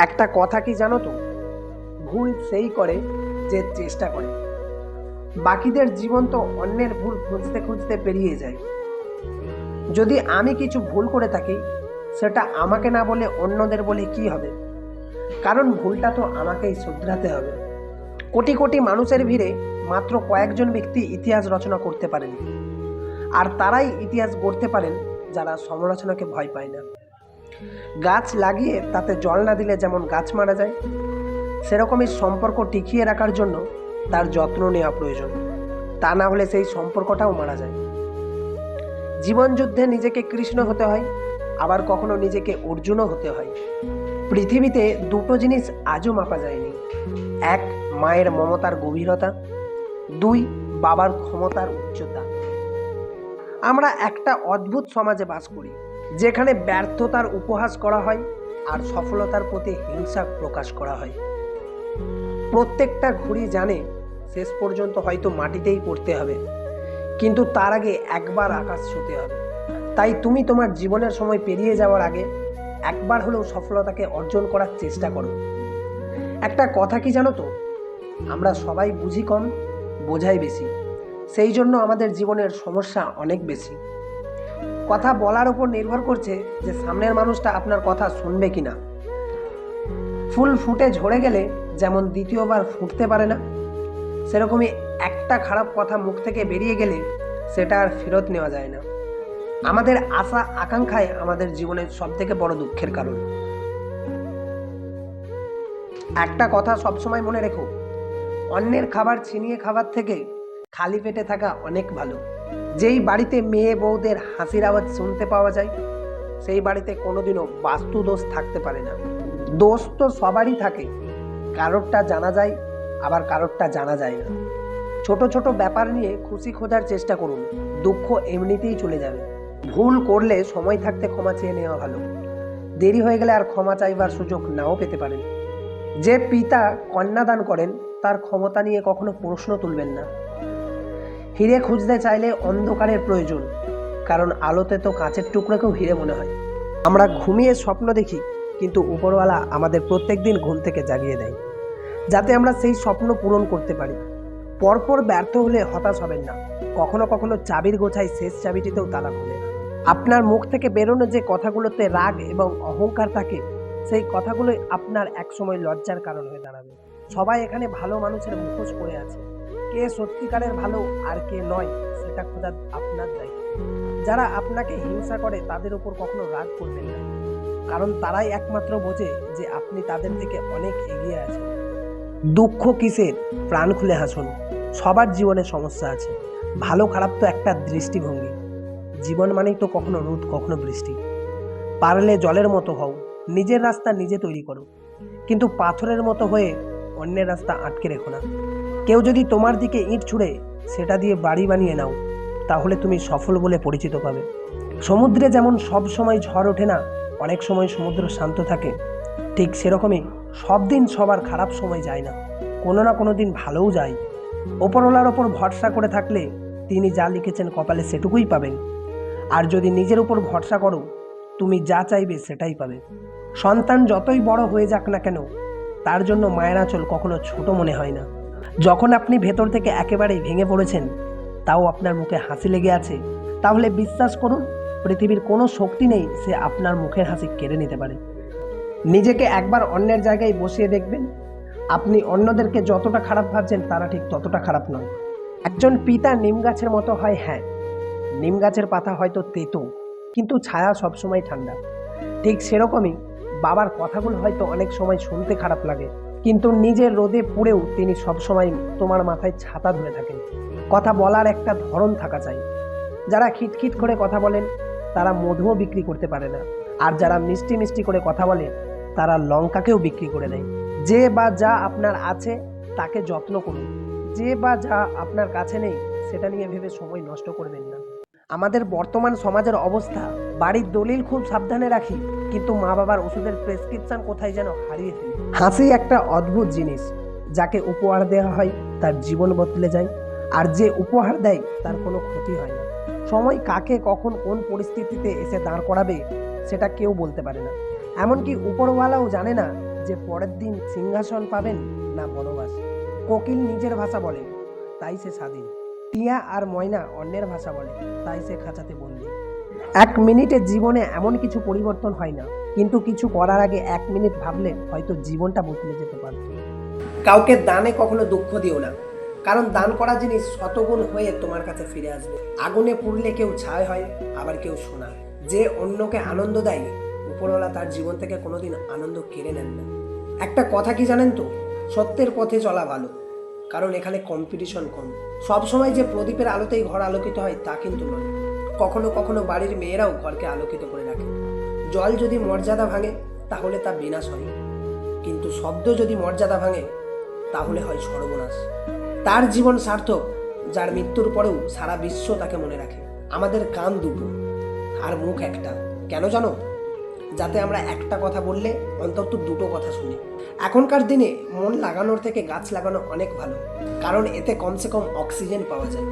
একটা কথা কি জানো তো, ভুল সেই করে যে চেষ্টা করে। বাকিদের জীবন তো অন্যের ভুল খুঁজতে খুঁজতে পেরিয়ে যায়। যদি আমি কিছু ভুল করে থাকি, সেটা আমাকে না বলে অন্যদের বলে কি হবে? কারণ ভুলটা তো আমাকেই শুধরাতে হবে। কোটি কোটি মানুষের ভিড়ে মাত্র কয়েকজন ব্যক্তি ইতিহাস রচনা করতে পারেন, আর তারাই ইতিহাস গড়তে পারেন যারা সমালোচনাকে ভয় পায় না। গাছ লাগিয়ে তাতে জল না দিলে যেমন গাছ মারা যায়, সেরকমই সম্পর্ক টিকিয়ে রাখার জন্য তার যত্ন নেওয়া প্রয়োজন। তা না হলে সেই সম্পর্কটাও মারা যায়। জীবন যুদ্ধে নিজেকে কৃষ্ণ হতে হয়, আবার কখনো নিজেকে অর্জুনও হতে হয়। পৃথিবীতে দুটো জিনিস আজও মাপা যায়নি। এক, মায়ের মমতার গভীরতা। দুই, বাবার ক্ষমতার উচ্চতা। আমরা একটা অদ্ভুত সমাজে বাস করি, যেখানে ব্যর্থতার উপহাস করা হয় আর সফলতার প্রতি হিংসা প্রকাশ করা হয়। প্রত্যেকটা ঘুড়ি জানে শেষ পর্যন্ত হয়তো মাটিতেই পড়তে হবে, কিন্তু তার আগে একবার আকাশ ছুঁতে হবে। তাই তুমি তোমার জীবনের সময় পেরিয়ে যাওয়ার আগে একবার হলেও সফলতাকে অর্জন করার চেষ্টা করো। একটা কথা কি জানো তো, আমরা সবাই বুঝি কম, বোঝাই বেশি। সেই জন্য আমাদের জীবনের সমস্যা অনেক বেশি। কথা বলার উপর নির্ভর করছে যে সামনের মানুষটা আপনার কথা শুনবে কিনা। ফুল ফুটে ঝরে গেলে যেমন দ্বিতীয়বার ফুটতে পারে না, সেরকমই একটা খারাপ কথা মুখ থেকে বেরিয়ে গেলে সেটা আর ফেরত নেওয়া যায় না। আমাদের আশা আকাঙ্ক্ষায় আমাদের জীবনের সবথেকে বড় দুঃখের কারণ। একটা কথা সবসময় মনে রেখো, অন্যের খাবার ছিনিয়ে খাবার থেকে খালি পেটে থাকা অনেক ভালো। যেই বাড়িতে মেয়ে বউদের হাসির আওয়াজ শুনতে পাওয়া যায়, সেই বাড়িতে কোনোদিনও বাস্তু দোষ থাকতে পারে না। দোষ তো সবারই থাকে, কারোরটা জানা যায়, আবার কারোরটা জানা যায় না। ছোট ছোট ব্যাপার নিয়ে খুশি খোঁজার চেষ্টা করুন, দুঃখ এমনিতেই চলে যাবে। ভুল করলে সময় থাকতে ক্ষমা চেয়ে নেওয়া ভালো। দেরি হয়ে গেলে আর ক্ষমা চাইবার সুযোগ নাও পেতে পারেন। যে পিতা কন্যাদান করেন, তার ক্ষমতা নিয়ে কখনো প্রশ্ন তুলবেন না। হিরে খুঁজতে চাইলে অন্ধকারের প্রয়োজন, কারণ আলোতে তো কাঁচের টুকরোকেও হিরে মনে হয়। আমরা ঘুমিয়ে স্বপ্ন দেখি, কিন্তু উপরওয়ালা আমাদের প্রত্যেক দিন ঘুম থেকে জাগিয়ে দেয়, যাতে আমরা সেই স্বপ্ন পূরণ করতে পারি। পরপর ব্যর্থ হলে হতাশ হবেন না। কখনো কখনো চাবির গোছায় শেষ চাবিটিতেও তালা খোলে। আপনার মুখ থেকে বেরোনো যে কথাগুলোতে রাগ এবং অহংকার থাকে, সেই কথাগুলোই আপনার একসময় লজ্জার কারণ হয়ে দাঁড়াবে। সবাই এখানে ভালো মানুষের মুখোশ পড়ে আছে। কে সত্যিকারের ভালো আর কে নয়, সেটা খোঁজা আপনার দায়িত্ব। যারা আপনাকে হিংসা করে তাদের উপর কখনো রাগ করবেন না, কারণ তারাই একমাত্র বোঝে যে আপনি তাদের থেকে অনেক এগিয়ে আছেন। দুঃখ কিসের, প্রাণ খুলে হাসুন। সবার জীবনে সমস্যা আছে। ভালো খারাপ তো একটা দৃষ্টিভঙ্গি। জীবন মানেই তো কখনো রোদ কখনো বৃষ্টি। পারলে জলের মতো হও, নিজের রাস্তা নিজে তৈরি করো, কিন্তু পাথরের মতো হয়ে অন্যের রাস্তা আটকে রেখো না। কেউ যদি তোমার দিকে ইট ছুঁড়ে সেটা দিয়ে বাড়ি বানিয়ে নাও, তাহলে তুমি সফল বলে পরিচিত পাবে। সমুদ্রে যেমন সব সময় ঝড় ওঠে না, অনেক সময় সমুদ্র শান্ত থাকে, ঠিক সেরকমই সব দিন সবার খারাপ সময় যায় না, কোনো না কোনো দিন ভালোও যায়। ওপরওয়ালার ওপর ভরসা করে থাকলে তিনি যা লিখেছেন কপালে সেটুকুই পাবেন। আর যদি নিজের উপর ভরসা করো, তুমি যা চাইবে সেটাই পাবে। সন্তান যতই বড় হয়ে যাক না কেন, তার জন্য মায়ের আঁচল কখনো ছোট মনে হয় না। যখন আপনি ভেতর থেকে একেবারেই ভেঙে পড়েছেন, তাও আপনার মুখে হাসি লেগে আছে, তাহলে বিশ্বাস করুন, পৃথিবীর কোনো শক্তি নেই সে আপনার মুখের হাসি কেড়ে নিতে পারে। নিজেকে একবার অন্যের জায়গায় বসিয়ে দেখবেন, আপনি অন্যদেরকে যতটা খারাপ ভাবছেন তারা ঠিক ততটা খারাপ নয়। একজন পিতা নিম গাছের মতো হয়, হ্যাঁ, নিম গাছের পাতা হয়তো তেতো, কিন্তু ছায়া সবসময় ঠান্ডা। ঠিক সেরকমই বাবার কথাগুলো হয়তো অনেক সময় শুনতে খারাপ লাগে, কিন্তু নিজের রোদে পুড়েও তিনি সবসময় তোমার মাথায় ছাতা ধরে থাকেন। কথা বলার একটা ধরন থাকা চাই। যারা খিটখিট করে কথা বলেন তারা মধুও বিক্রি করতে পারে না, আর যারা মিষ্টি মিষ্টি করে কথা বলে তারা লঙ্কাকেও বিক্রি করে দেয়। যে বা যা আপনার আছে তাকে যত্ন করুন, যে বা যা আপনার কাছে নেই সেটা নিয়ে ভেবে সময় নষ্ট করবেন না। আমাদের বর্তমান সমাজের অবস্থা, বাড়ির দলিল খুব সাবধানে রাখি, কিন্তু মা বাবার ওষুধের প্রেসক্রিপশন কোথায় যেন হারিয়ে ফেলি। হাসি একটা অদ্ভুত জিনিস, যাকে উপহার দেওয়া হয় তার জীবন বদলে যায়, আর যে উপহার দেয় তার কোনো ক্ষতি হয় না। সময় কাকে কখন কোন পরিস্থিতিতে এসে দাঁড় করাবে সেটা কেউ বলতে পারে না, এমনকি উপরওয়ালাও জানে না যে পরের দিন সিংহাসন পাবেন না বনবাস। কোকিল নিজের ভাষা বলে, তাই সে স্বাধীন। টিয়া আর ময়না অন্যের ভাষা বলে, তাই সে খাঁচাতে বন্দি। 1 মিনিটে জীবনে এমন কিছু পরিবর্তন হয় না, কিন্তু কিছু করার আগে 1 মিনিট ভাবলে হয়তো জীবনটা বদলে যেতে পারে। কাউকে দানে কখনো দুঃখ দিও না, কারণ দান করা জিনিস শতগুণ হয়ে তোমার কাছে ফিরে আসবে। আগুনে পুড়লে কেউ ছাই হয়, আবার কেউ সোনা। যে অন্যকে আনন্দ দেয়, উপরওয়ালা তার জীবন থেকে কোনোদিন আনন্দ কেড়ে নেন না। একটা কথা কি জানেন তো, সত্যের পথে চলা ভালো, কারণ এখানে কম্পিটিশন কম। সবসময় যে প্রদীপের আলোতেই ঘর আলোকিত হয় তা কিন্তু নয়। কখনো কখনো বাড়ির মেয়েরাও ঘরকে আলোকিত করে রাখে। জল যদি মর্যাদা ভাঙে তাহলে তা বিনাশ হয়, কিন্তু শব্দ যদি মর্যাদা ভাঙে তাহলে হয় সর্বনাশ। তার জীবন সার্থক যার মৃত্যুর পরেও সারা বিশ্ব তাকে মনে রাখে। আমাদের কান দুটো আর মুখ একটা, কেন জানো? যাতে আমরা একটা কথা বললে অন্তত দুটো কথা শুনি। এখনকার দিনে মন লাগানোর থেকে গাছ লাগানো অনেক ভালো, কারণ এতে কমসে কম অক্সিজেন পাওয়া যায়।